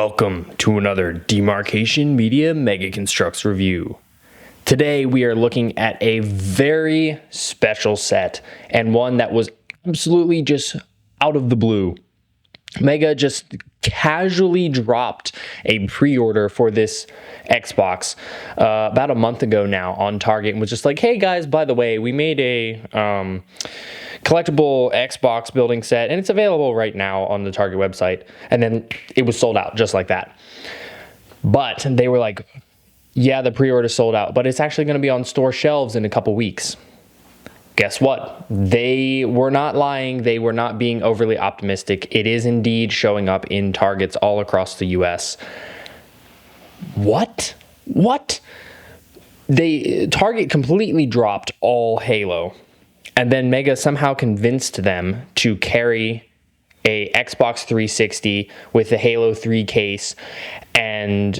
Welcome to another Demarcation Media Mega Construx review. Today we are looking at a very special set and one that was absolutely just out of the blue. Mega just casually dropped a pre-order for this Xbox about a month ago now on Target and was just like, hey guys, by the way, we made a collectible Xbox building set and it's available right now on the Target website. And then it was sold out just like that. But they were like, yeah, the pre-order sold out, but it's actually going to be on store shelves in a couple weeks. Guess what? They were not lying. They were not being overly optimistic. It is indeed showing up in Targets all across the US. What? Target completely dropped all Halo. And then Mega somehow convinced them to carry a Xbox 360 with the Halo 3 case, and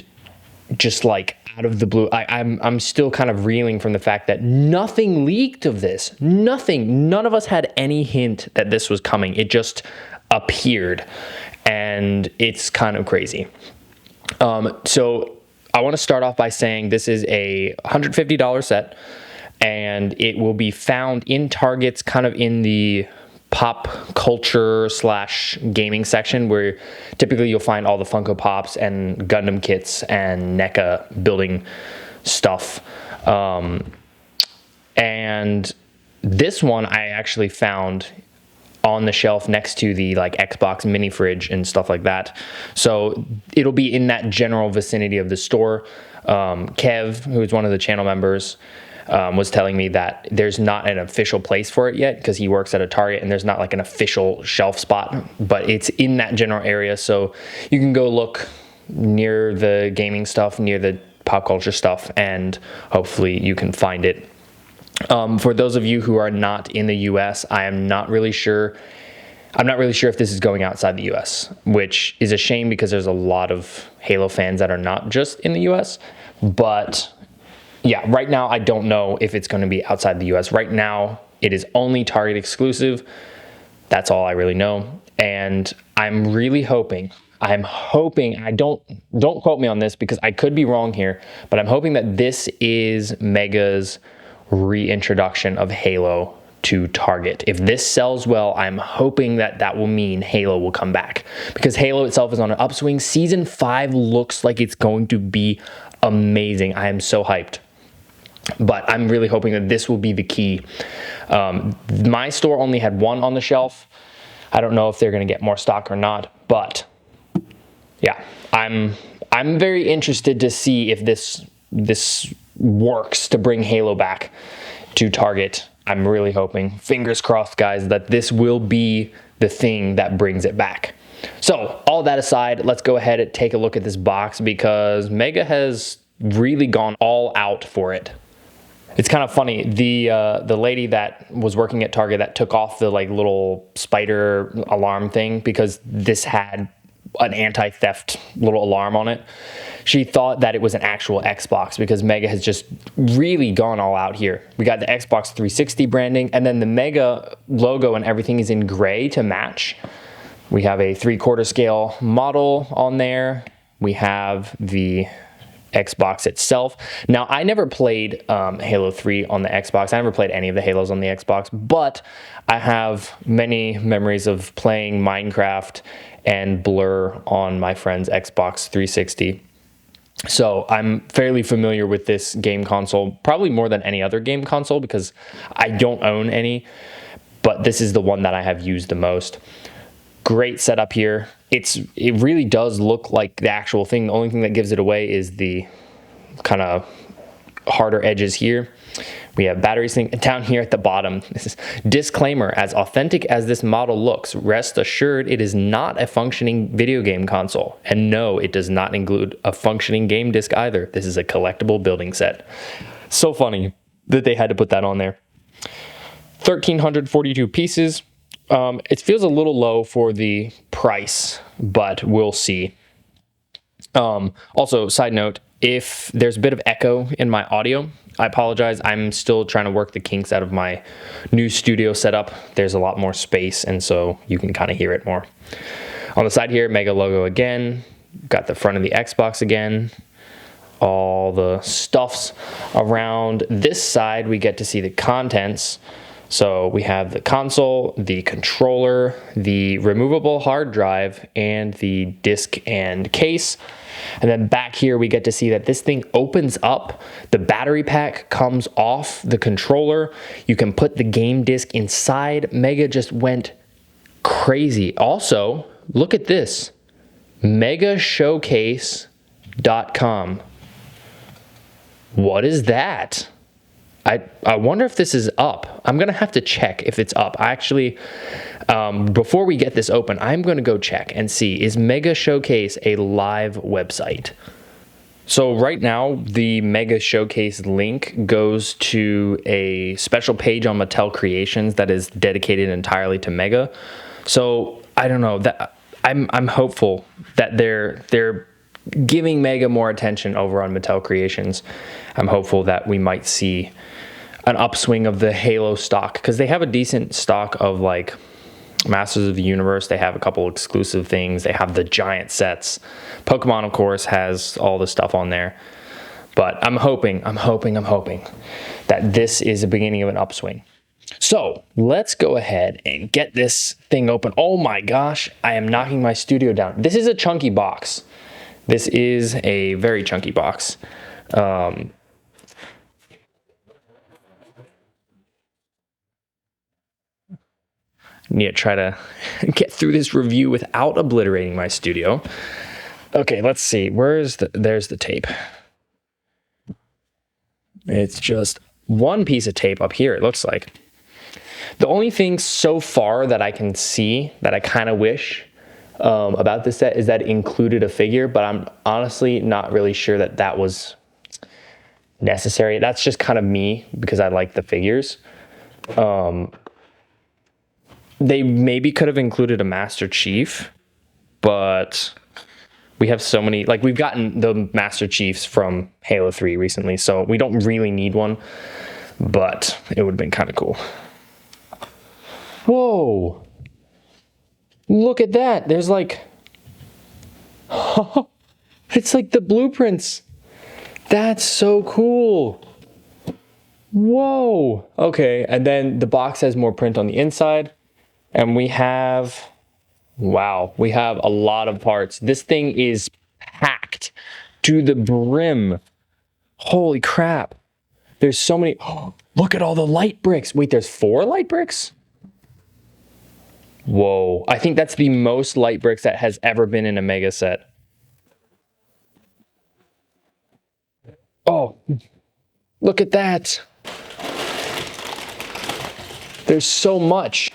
just like out of the blue, I'm still kind of reeling from the fact that nothing leaked of this. Nothing. None of us had any hint that this was coming. It just appeared, and it's kind of crazy. So I want to start off by saying this is a $150 set. And it will be found in Targets, kind of in the pop culture / gaming section, where typically you'll find all the Funko Pops and Gundam kits and NECA building stuff. And this one I actually found on the shelf next to the like Xbox mini fridge and stuff like that. So it'll be in that general vicinity of the store. Kev, who's one of the channel members, was telling me that there's not an official place for it yet because he works at a Target and there's not like an official shelf spot, but it's in that general area. So you can go look near the gaming stuff, near the pop culture stuff, and hopefully you can find it. For those of you who are not in the US, I'm not really sure if this is going outside the US, which is a shame because there's a lot of Halo fans that are not just in the US, but yeah, right now I don't know if it's going to be outside the US. Right now it is only Target exclusive. That's all I really know. And I'm really hoping, I don't quote me on this because I could be wrong here, but I'm hoping that this is Mega's reintroduction of Halo to Target. If this sells well, I'm hoping that that will mean Halo will come back, because Halo itself is on an upswing. Season 5 looks like it's going to be amazing. I am so hyped. But I'm really hoping that this will be the key. My store only had one on the shelf. I don't know if they're going to get more stock or not, but yeah, I'm very interested to see if this works to bring Halo back to Target. I'm really hoping, fingers crossed, guys, that this will be the thing that brings it back. So all that aside, let's go ahead and take a look at this box, because Mega has really gone all out for it. It's kind of funny, the lady that was working at Target that took off the like little spider alarm thing, because this had an anti-theft little alarm on it, she thought that it was an actual Xbox, because Mega has just really gone all out here. We got the Xbox 360 branding, and then the Mega logo and everything is in gray to match. We have a 3/4 scale model on there. We have the Xbox itself. Now, I never played Halo 3 on the Xbox. I never played any of the Halos on the Xbox, but I have many memories of playing Minecraft and Blur on my friend's Xbox 360. So I'm fairly familiar with this game console, probably more than any other game console, because I don't own any, but this is the one that I have used the most. Great setup here. It really does look like the actual thing. The only thing that gives it away is the kind of harder edges here. We have batteries down here at the bottom. This is disclaimer: as authentic as this model looks, rest assured it is not a functioning video game console. And no, it does not include a functioning game disc either. This is a collectible building set. So funny that they had to put that on there. 1,342 pieces. It feels a little low for the price, but we'll see. Also, side note, if there's a bit of echo in my audio, I apologize. I'm still trying to work the kinks out of my new studio setup. There's a lot more space, and so you can kind of hear it more. On the side here, Mega logo again. Got the front of the Xbox again. All the stuffs around this side, we get to see the contents. So we have the console, the controller, the removable hard drive, and the disc and case. And then back here, we get to see that this thing opens up. The battery pack comes off the controller. You can put the game disc inside. Mega just went crazy. Also, look at this, megashowcase.com. What is that? I wonder if this is up. I'm gonna have to check if it's up. I actually, before we get this open, I'm gonna go check and see, is Mega Showcase a live website? So right now, the Mega Showcase link goes to a special page on Mattel Creations that is dedicated entirely to Mega. So I don't know, that I'm hopeful that they're giving Mega more attention over on Mattel Creations. I'm hopeful that we might see an upswing of the Halo stock, because they have a decent stock of like Masters of the Universe. They have a couple exclusive things. They have the giant sets. Pokemon, of course, has all the stuff on there. But I'm hoping that this is the beginning of an upswing. So let's go ahead and get this thing open. Oh my gosh, I am knocking my studio down. This is a chunky box. This is a very chunky box. Need to try to get through this review without obliterating my studio. Okay, let's see. There's the tape. It's just one piece of tape up here, it looks like. The only thing so far that I can see that I kind of wish about this set is that it included a figure, but I'm honestly not really sure that that was necessary. That's just kind of me because I like the figures. They maybe could have included a Master Chief, but we have so many, like we've gotten the Master Chiefs from Halo 3 recently, so we don't really need one, but it would have been kind of cool. Whoa, look at that. There's like, it's like the blueprints. That's so cool. Whoa. Okay, and then the box has more print on the inside. And we have, wow, we have a lot of parts. This thing is packed to the brim. Holy crap. There's so many, oh, look at all the light bricks. Wait, there's 4 light bricks? Whoa, I think that's the most light bricks that has ever been in a Mega set. Oh, look at that. There's so much.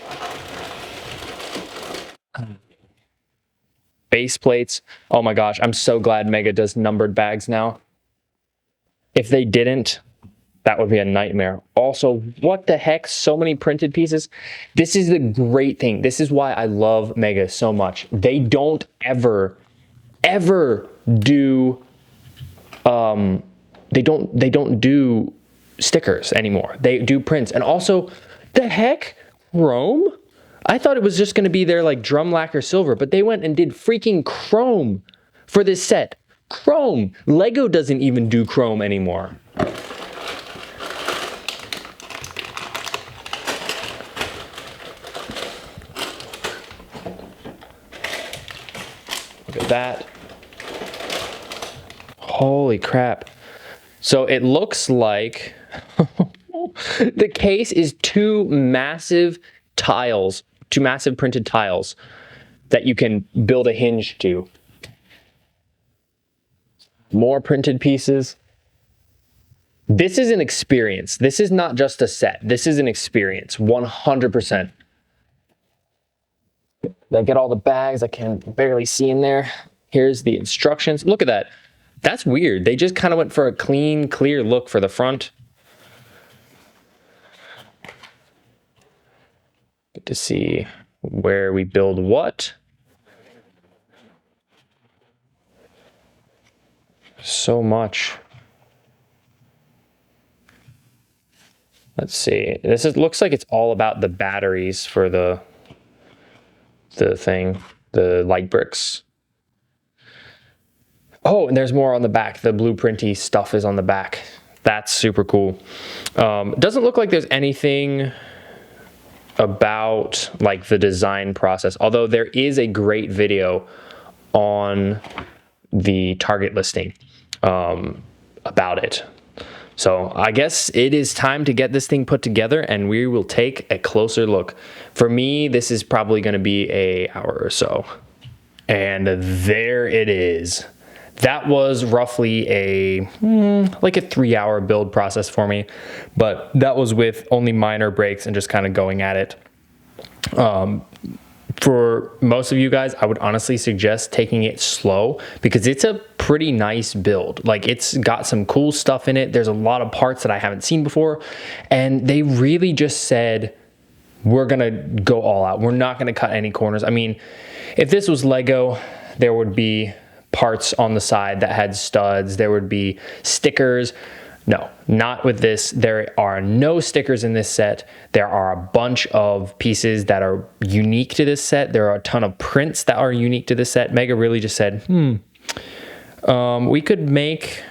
Base plates. Oh my gosh, I'm so glad Mega does numbered bags now. If they didn't, that would be a nightmare. Also, what the heck? So many printed pieces. This is the great thing. This is why I love Mega so much. They don't ever do they don't do stickers anymore. They do prints. And also, the heck? Chrome? I thought it was just going to be their like drum lacquer silver, but they went and did freaking chrome for this set. Chrome. Lego doesn't even do chrome anymore. Look at that. Holy crap. So it looks like the case is 2 massive tiles. 2 massive printed tiles that you can build a hinge to. More printed pieces. This is an experience. This is not just a set. This is an experience, 100%. I get all the bags. I can barely see in there. Here's the instructions. Look at that. That's weird. They just kind of went for a clean, clear look for the front. Good to see where we build what. So much. Let's see. Looks like it's all about the batteries for the thing, the light bricks. Oh, and there's more on the back. The blueprinty stuff is on the back. That's super cool. Doesn't look like there's anything about like the design process, although there is a great video on the Target listing about it. So I guess it is time to get this thing put together and we will take a closer look. For me, this is probably going to be an hour or so. And there it is. That was roughly like a 3-hour build process for me, but that was with only minor breaks and just kind of going at it. For most of you guys, I would honestly suggest taking it slow because it's a pretty nice build. Like, it's got some cool stuff in it. There's a lot of parts that I haven't seen before, and they really just said, we're gonna go all out. We're not gonna cut any corners. I mean, if this was Lego, there would be parts on the side that had studs. There would be stickers. No, not with this. There are no stickers in this set. There are a bunch of pieces that are unique to this set. There are a ton of prints that are unique to this set. Mega really just said, we could make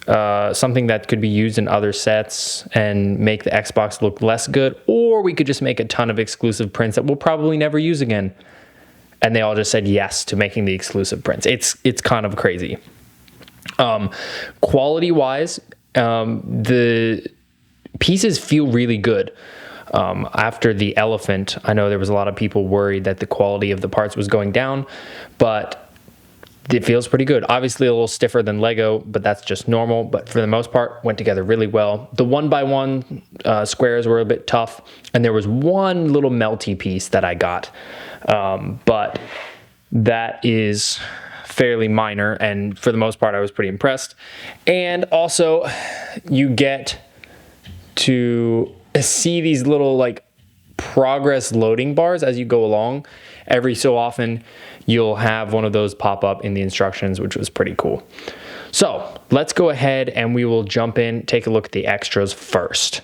something that could be used in other sets and make the Xbox look less good, or we could just make a ton of exclusive prints that we'll probably never use again. And they all just said yes to making the exclusive prints. It's kind of crazy. Quality wise, the pieces feel really good. After the elephant, I know there was a lot of people worried that the quality of the parts was going down, but it feels pretty good. Obviously a little stiffer than Lego, but that's just normal. But for the most part, went together really well. The 1x1 squares were a bit tough, and there was one little melty piece that I got. But that is fairly minor, and for the most part I was pretty impressed. And also you get to see these little like progress loading bars as you go along. Every so often you'll have one of those pop up in the instructions, which was pretty cool. So let's go ahead and we will jump in, take a look at the extras first.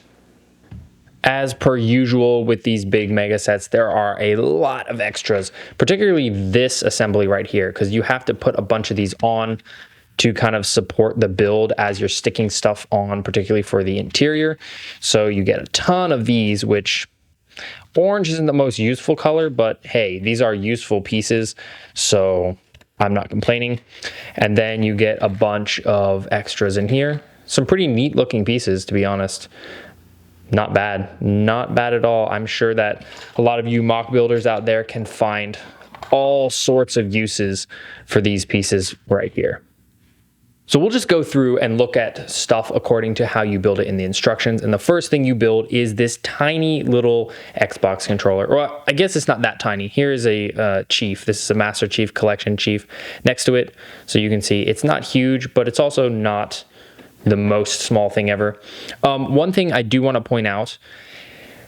As per usual with these big mega sets, there are a lot of extras, particularly this assembly right here, because you have to put a bunch of these on to kind of support the build as you're sticking stuff on, particularly for the interior. So you get a ton of these, which orange isn't the most useful color, but hey, these are useful pieces, so I'm not complaining. And then you get a bunch of extras in here. Some pretty neat looking pieces, to be honest. Not bad, not bad at all. I'm sure that a lot of you mock builders out there can find all sorts of uses for these pieces right here. So we'll just go through and look at stuff according to how you build it in the instructions. And the first thing you build is this tiny little Xbox controller. Well, I guess it's not that tiny. Here is a Chief. This is a Master Chief Collection Chief next to it. So you can see it's not huge, but it's also not the most small thing ever. One thing I do want to point out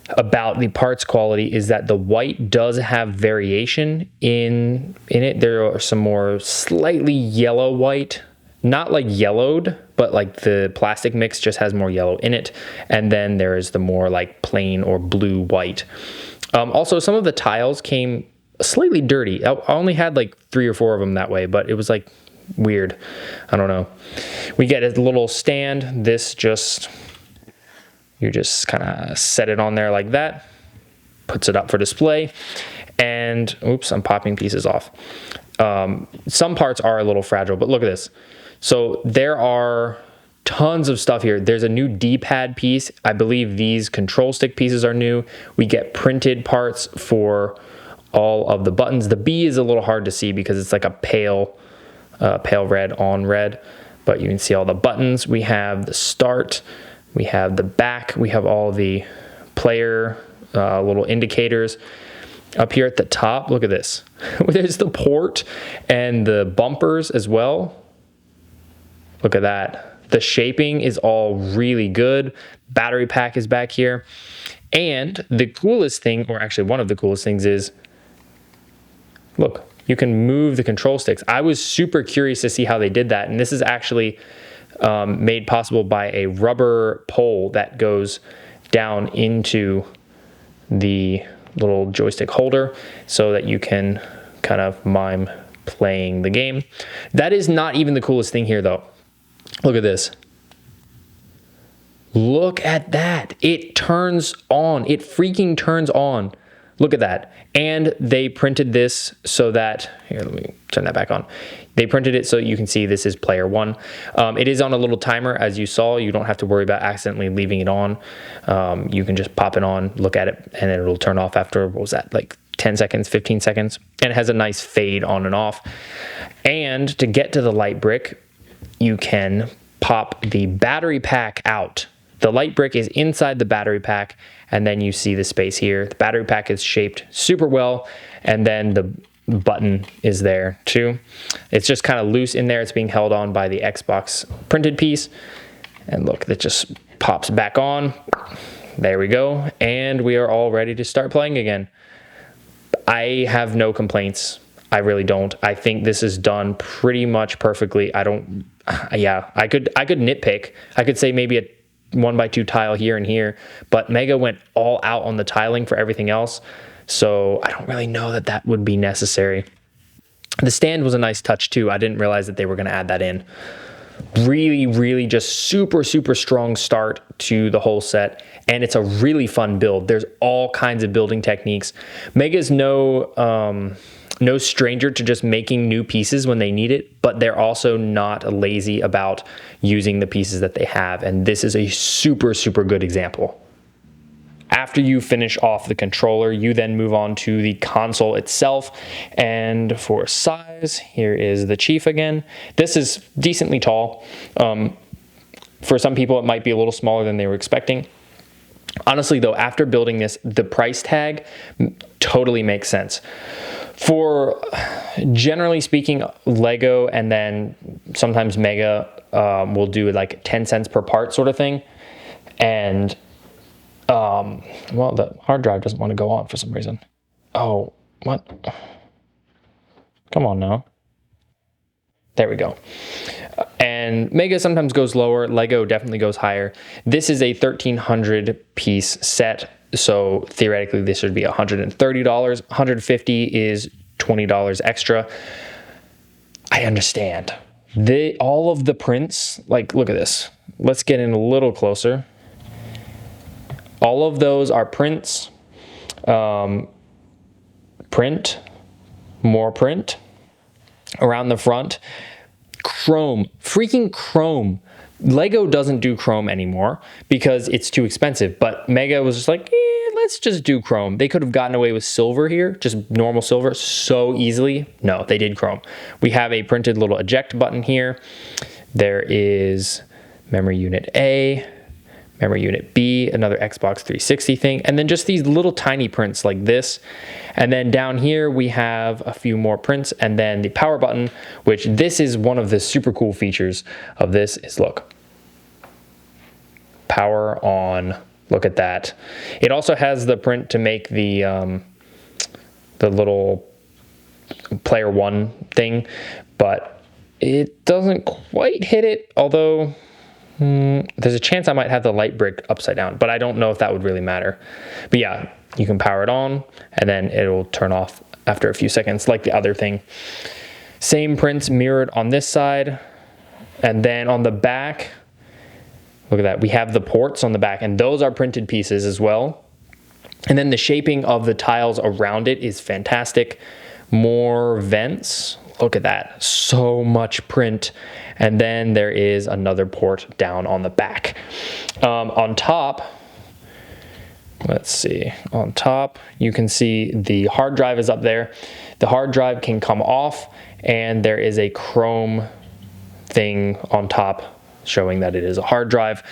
about the parts quality is that the white does have variation in it. There are some more slightly yellow white, not like yellowed, but like the plastic mix just has more yellow in it. And then there is the more like plain or blue white. Also, some of the tiles came slightly dirty. I only had like 3 or 4 of them that way, but it was like weird. I don't know. We get a little stand. This just, you just kind of set it on there like that, puts it up for display. And oops, I'm popping pieces off. Some parts are a little fragile, but look at this. So there are tons of stuff here. There's a new D-pad piece. I believe these control stick pieces are new. We get printed parts for all of the buttons. The B is a little hard to see because it's like a pale red on red, but you can see all the buttons. We have the start, we have the back, we have all the player little indicators. Up here at the top, look at this. There's the port and the bumpers as well. Look at that. The shaping is all really good. Battery pack is back here. And the coolest thing, or actually one of the coolest things is, look, you can move the control sticks. I was super curious to see how they did that. And this is actually made possible by a rubber pole that goes down into the little joystick holder so that you can kind of mime playing the game. That is not even the coolest thing here though. Look at this. Look at that. It turns on. It freaking turns on. Look at that. And they printed this so that, here, let me turn that back on. They printed it so you can see this is player one. It is on a little timer, as you saw. You don't have to worry about accidentally leaving it on. You can just pop it on, look at it, and it'll turn off after, what was that, like 10 seconds, 15 seconds. And it has a nice fade on and off. And to get to the light brick, you can pop the battery pack out. The light brick is inside the battery pack, and then you see the space here. The battery pack is shaped super well, and then the button is there too. It's just kind of loose in there. It's being held on by the Xbox printed piece. And look, it just pops back on. There we go. And we are all ready to start playing again. I have no complaints. I really don't. I think this is done pretty much perfectly. I could nitpick. I could say maybe a 1x2 tile here and here, but Mega went all out on the tiling for everything else, so I don't really know that that would be necessary. The stand was a nice touch too. I didn't realize that they were going to add that in. Really just super strong start to the whole set, and it's a really fun build. There's all kinds of building techniques. Mega's no stranger to just making new pieces when they need it, but they're also not lazy about using the pieces that they have, and this is a super good example. After you finish off the controller, you then move on to the console itself, and for size, here is the Chief again. This is decently tall. For some people, it might be a little smaller than they were expecting. Honestly though, after building this, the price tag totally makes sense. For generally speaking, Lego and then sometimes Mega will do like 10 cents per part sort of thing. And, well, the hard drive doesn't want to go on for some reason. Oh, what? Come on now. There we go. And Mega sometimes goes lower. Lego definitely goes higher. This is a 1,300 piece set. So theoretically, this would be $130. $150 is $20 extra. I understand. All of the prints, like, look at this. Let's get in a little closer. All of those are prints. Print, more print. Around the front, chrome, freaking chrome. Lego doesn't do chrome anymore because it's too expensive, but Mega was just like, let's just do chrome. They could have gotten away with silver here, just normal silver, so easily. No, they did chrome. We have a printed little eject button here. There is memory unit A, memory unit B, another Xbox 360 thing, and then just these little tiny prints like this. And then down here we have a few more prints, and then the power button, which this is one of the super cool features of this is, look, power on. Look at that. It also has the print to make the little player one thing, but it doesn't quite hit it, although there's a chance I might have the light brick upside down, but I don't know if that would really matter. But yeah, you can power it on and then it'll turn off after a few seconds like the other thing. Same prints mirrored on this side. And then on the back, look at that. We have the ports on the back, and those are printed pieces as well. And then the shaping of the tiles around it is fantastic. More vents. Look at that. So much print. And then there is another port down on the back. On top, let's see. On top, you can see the hard drive is up there. The hard drive can come off, and there is a chrome thing on top showing that it is a hard drive.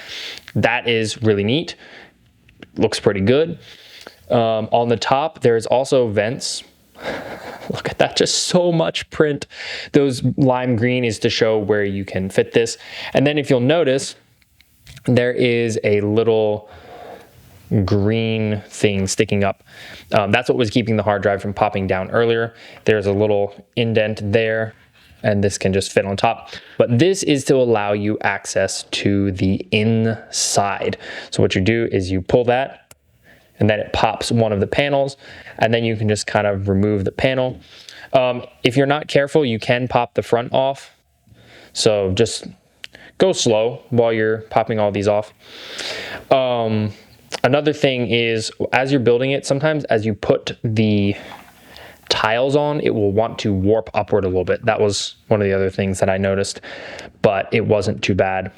That is really neat. Looks pretty good. On the top, there's also vents. Look at that, just so much print. Those lime green is to show where you can fit this. And then if you'll notice, there is a little green thing sticking up. That's what was keeping the hard drive from popping down earlier. There's a little indent there, and this can just fit on top. But this is to allow you access to the inside. So what you do is you pull that, and then it pops one of the panels, and then you can just kind of remove the panel. If you're not careful, you can pop the front off. So just go slow while you're popping all these off. Another thing is, as you're building it, sometimes as you put the tiles on, it will want to warp upward a little bit. That was one of the other things that I noticed, but it wasn't too bad.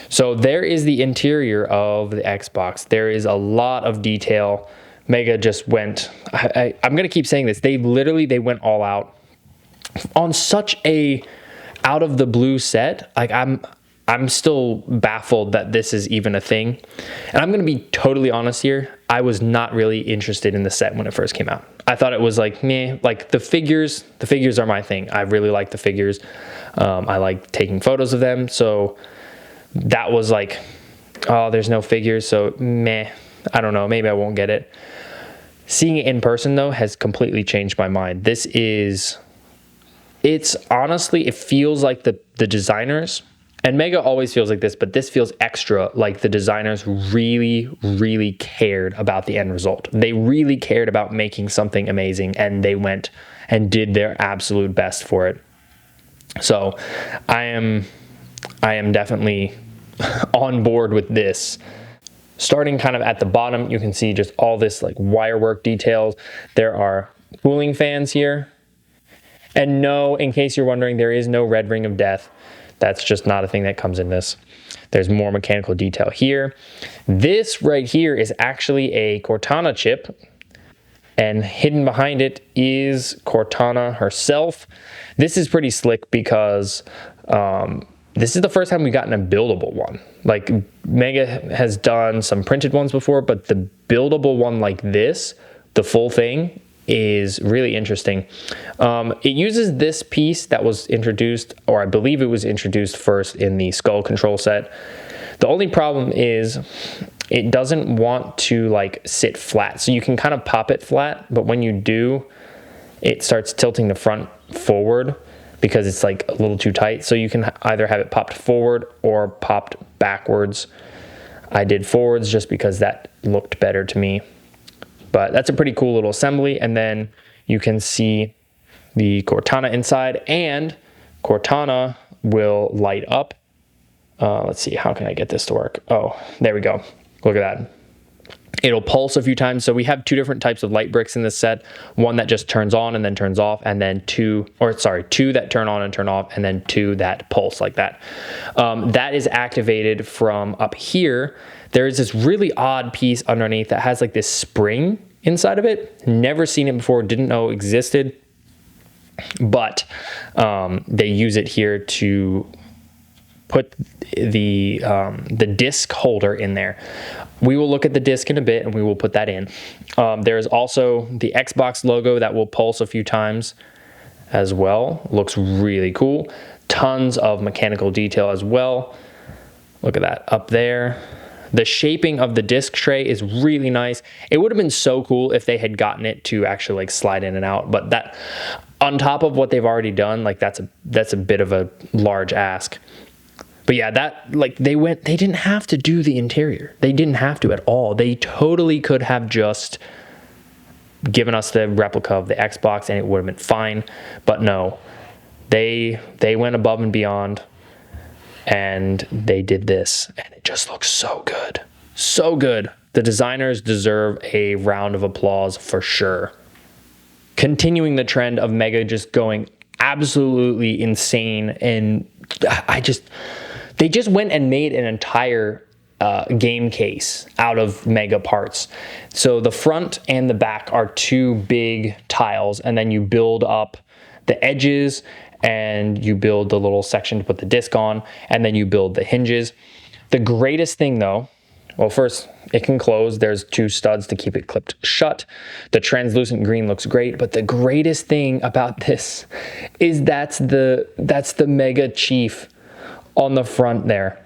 So there is the interior of the Xbox. There is a lot of detail. Mega just went, I'm gonna keep saying this, they went all out on such a out of the blue set. Like I'm still baffled that this is even a thing. And I'm gonna be totally honest here, I was not really interested in the set when it first came out. I thought it was like, meh, like the figures are my thing. I really like the figures. I like taking photos of them. So that was like, oh, there's no figures, so meh, I don't know, maybe I won't get it. Seeing it in person though has completely changed my mind. It's honestly, it feels like the designers, and Mega always feels like this, but this feels extra like the designers really cared about the end result. They really cared about making something amazing, and they went and did their absolute best for it. So I am definitely on board with this. Starting kind of at the bottom, you can see just all this like wire work details. There are cooling fans here. And no, in case you're wondering, there is no red ring of death. That's just not a thing that comes in this. There's more mechanical detail here. This right here is actually a Cortana chip, and hidden behind it is Cortana herself. This is pretty slick because this is the first time we've gotten a buildable one. Like Mega has done some printed ones before, but the buildable one like this, the full thing, is really interesting. It uses this piece that was introduced, or I believe it was introduced first in the Skull Control set. The only problem is it doesn't want to like sit flat. So you can kind of pop it flat, but when you do, it starts tilting the front forward because it's like a little too tight. So you can either have it popped forward or popped backwards. I did forwards just because that looked better to me. But that's a pretty cool little assembly. And then you can see the Cortana inside, and Cortana will light up. Let's see, how can I get this to work? Oh, there we go. Look at that. It'll pulse a few times. So we have two different types of light bricks in this set. One that just turns on and then turns off, and then two that turn on and turn off, and then two that pulse like that. That is activated from up here. There is this really odd piece underneath that has like this spring inside of it. Never seen it before, didn't know existed, but they use it here to put the disc holder in there. We will look at the disc in a bit and we will put that in. There is also the Xbox logo that will pulse a few times as well. Looks really cool. Tons of mechanical detail as well. Look at that up there. The shaping of the disc tray is really nice. It would have been so cool if they had gotten it to actually like slide in and out, but that on top of what they've already done, like that's a bit of a large ask. But yeah, that like they didn't have to do the interior. They didn't have to at all. They totally could have just given us the replica of the Xbox and it would have been fine. But no, they went above and beyond, and they did this, and it just looks so good. So good. The designers deserve a round of applause for sure. Continuing the trend of Mega just going absolutely insane, and they just went and made an entire game case out of Mega parts. So the front and the back are two big tiles, and then you build up the edges, and you build the little section to put the disc on, and then you build the hinges. The greatest thing though, well, first it can close. There's two studs to keep it clipped shut. The translucent green looks great, but the greatest thing about this is that's the Mega Chief on the front there.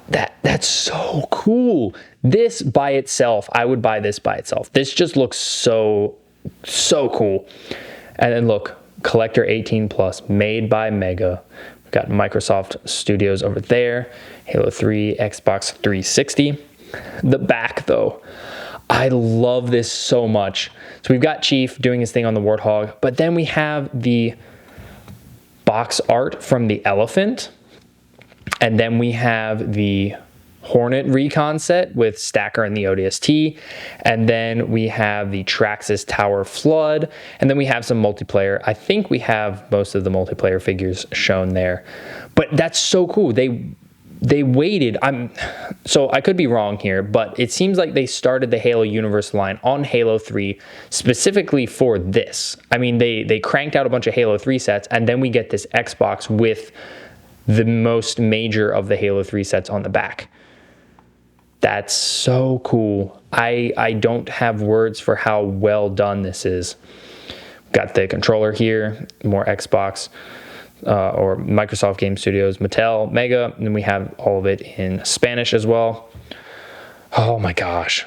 That's so cool. This by itself, I would buy this by itself. This just looks so cool. And then look, Collector 18 Plus, made by Mega. We've got Microsoft Studios over there, Halo 3, Xbox 360. The back though, I love this so much. So we've got Chief doing his thing on the Warthog, but then we have the box art from the Elephant, and then we have the Hornet recon set with Stacker and the ODST, and then we have the Traxxas Tower Flood, and then we have some multiplayer. I think we have most of the multiplayer figures shown there, but that's so cool. They waited. So I could be wrong here, but it seems like they started the Halo Universe line on Halo 3 specifically for this. I mean, they cranked out a bunch of Halo 3 sets, and then we get this Xbox with the most major of the Halo 3 sets on the back. That's so cool. I don't have words for how well done this is. Got the controller here, more Xbox or Microsoft Game Studios, Mattel, Mega, and then we have all of it in Spanish as well. Oh my gosh.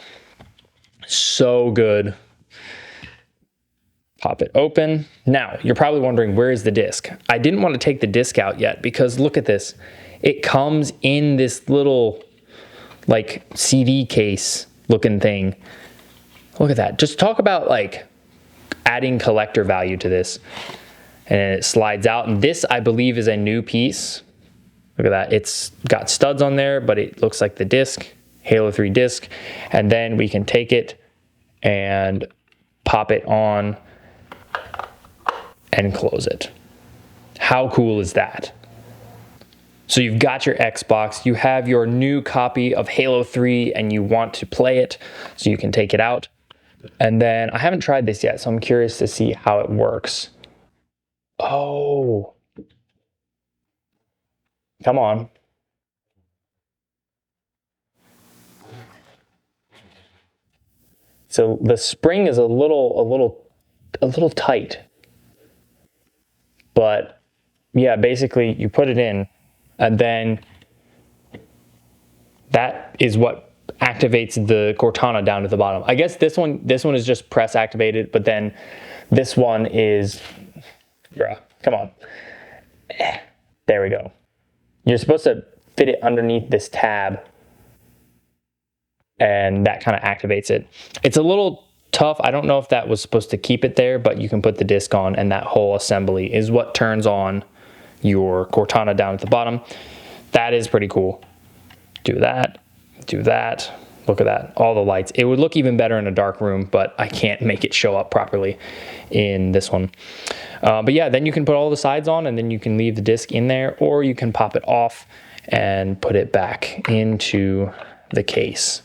So good. Pop it open. Now, you're probably wondering, where is the disc? I didn't want to take the disc out yet because look at this. It comes in this little like CD case looking thing. Look at that. Just talk about like adding collector value to this. And it slides out. And this, I believe, is a new piece. Look at that. It's got studs on there, but it looks like the disc, Halo 3 disc. And then we can take it and pop it on and close it. How cool is that? So you've got your Xbox, you have your new copy of Halo 3 and you want to play it, so you can take it out. And then I haven't tried this yet, so I'm curious to see how it works. Oh, come on. So the spring is a little tight, but yeah, basically you put it in and then that is what activates the Cortana down at the bottom. I guess this one is just press activated, but then this one is, bruh, come on. There we go. You're supposed to fit it underneath this tab and that kind of activates it. It's a little tough. I don't know if that was supposed to keep it there, but you can put the disc on and that whole assembly is what turns on your Cortana down at the bottom. That is pretty cool. Do that, do that. Look at that, all the lights. It would look even better in a dark room, but I can't make it show up properly in this one. But yeah, then you can put all the sides on and then you can leave the disc in there, or you can pop it off and put it back into the case.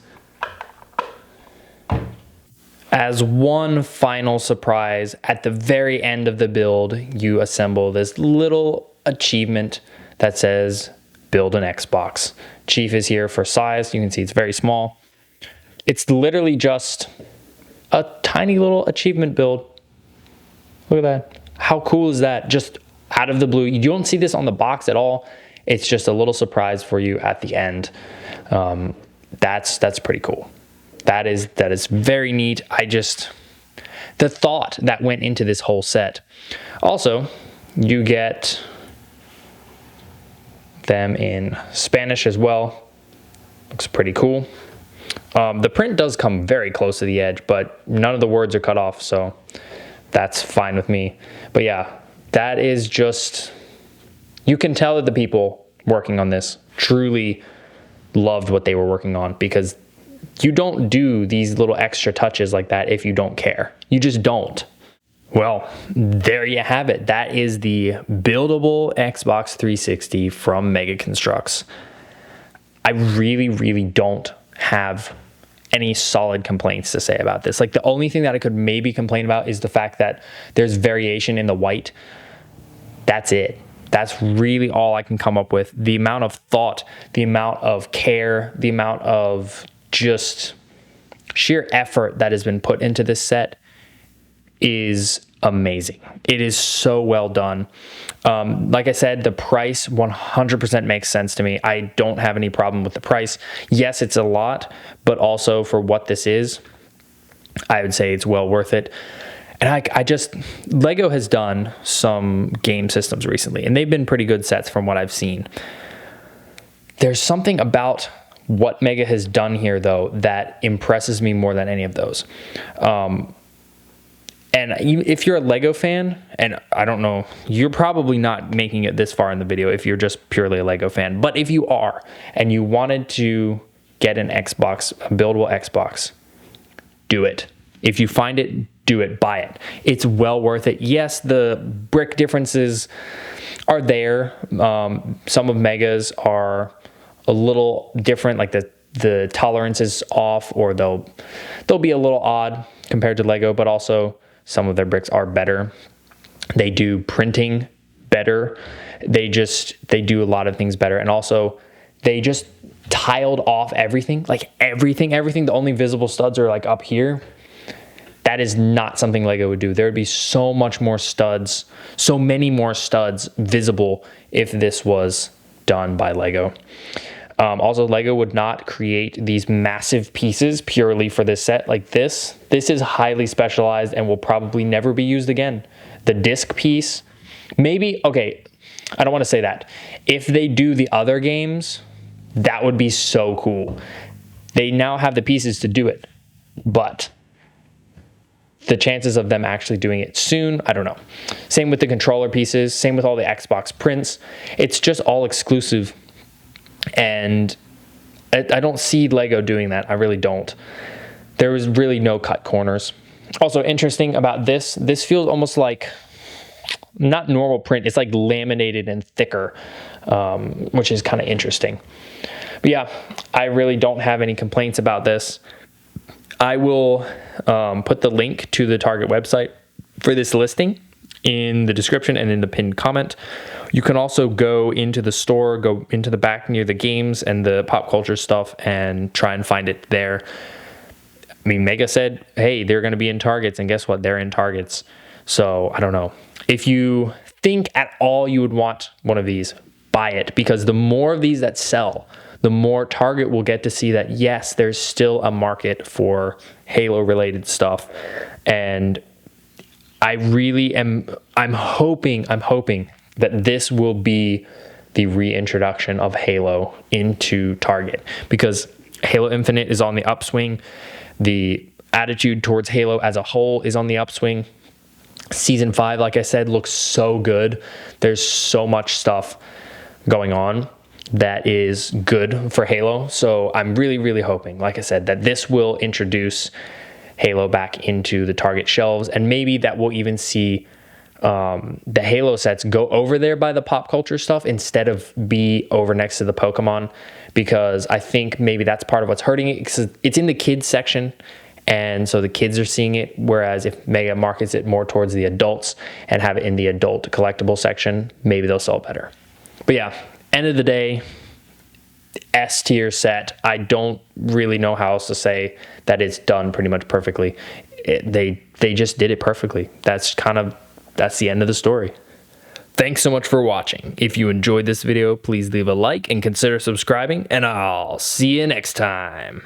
As one final surprise, at the very end of the build, you assemble this little achievement that says, build an Xbox. Chief is here for size. You can see it's very small. It's literally just a tiny little achievement build. Look at that. How cool is that? Just out of the blue. You don't see this on the box at all. It's just a little surprise for you at the end. That's pretty cool. That is very neat. The thought that went into this whole set. Also, you get them in Spanish as well. Looks pretty cool. The print does come very close to the edge, but none of the words are cut off, so that's fine with me. But yeah, that is just, you can tell that the people working on this truly loved what they were working on, because you don't do these little extra touches like that if you don't care. You just don't. Well, there you have it. That is the buildable Xbox 360 from Mega Construx. I really don't have any solid complaints to say about this. Like, the only thing that I could maybe complain about is the fact that there's variation in the white. That's it. That's really all I can come up with. The amount of thought, the amount of care, the amount of just sheer effort that has been put into this set is amazing. It is so well done. Like I said, the price 100% makes sense to me. I don't have any problem with the price. Yes, it's a lot, but also for what this is, I would say it's well worth it. And Lego has done some game systems recently, and they've been pretty good sets from what I've seen. There's something about what Mega has done here, though, that impresses me more than any of those. And if you're a Lego fan, and I don't know, you're probably not making it this far in the video if you're just purely a Lego fan. But if you are, and you wanted to get an Xbox, a buildable Xbox, do it. If you find it, do it, buy it. It's well worth it. Yes, the brick differences are there. Some of Mega's are a little different, like the tolerance is off, or they'll be a little odd compared to Lego, but also some of their bricks are better. They do printing better. They do a lot of things better. And also they just tiled off everything, like everything. The only visible studs are like up here. That is not something Lego would do. There would be so many more studs visible if this was done by Lego. Also, Lego would not create these massive pieces purely for this set like this. This is highly specialized and will probably never be used again. The disc piece, maybe, okay, I don't want to say that. If they do the other games, that would be so cool. They now have the pieces to do it, but the chances of them actually doing it soon, I don't know. Same with the controller pieces, same with all the Xbox prints. It's just all exclusive. And I don't see Lego doing that. I really don't. There was really no cut corners. Also interesting about this feels almost like not normal print. It's like laminated and thicker, which is kind of interesting. But yeah, I really don't have any complaints about this. I will put the link to the Target website for this listing in the description and in the pinned comment. You can also go into the store, go into the back near the games and the pop culture stuff and try and find it there. I mean, Mega said, hey, they're going to be in Targets, and guess what? They're in Targets. So I don't know. If you think at all you would want one of these, buy it, because the more of these that sell, the more Target will get to see that, yes, there's still a market for Halo related stuff. And I really am, I'm hoping that this will be the reintroduction of Halo into Target, because Halo Infinite is on the upswing. The attitude towards Halo as a whole is on the upswing. Season 5, like I said, looks so good. There's so much stuff going on that is good for Halo. So I'm really, really hoping, like I said, that this will introduce Halo back into the Target shelves, and maybe that we'll even see the Halo sets go over there by the pop culture stuff instead of be over next to the Pokemon, because I think maybe that's part of what's hurting it, because it's in the kids section, and so the kids are seeing it, whereas if Mega markets it more towards the adults and have it in the adult collectible section, maybe they'll sell better. But yeah, end of the day, S tier set. I don't really know how else to say that it's done pretty much perfectly. They just did it perfectly. That's the end of the story. Thanks so much for watching. If you enjoyed this video, please leave a like and consider subscribing, and I'll see you next time.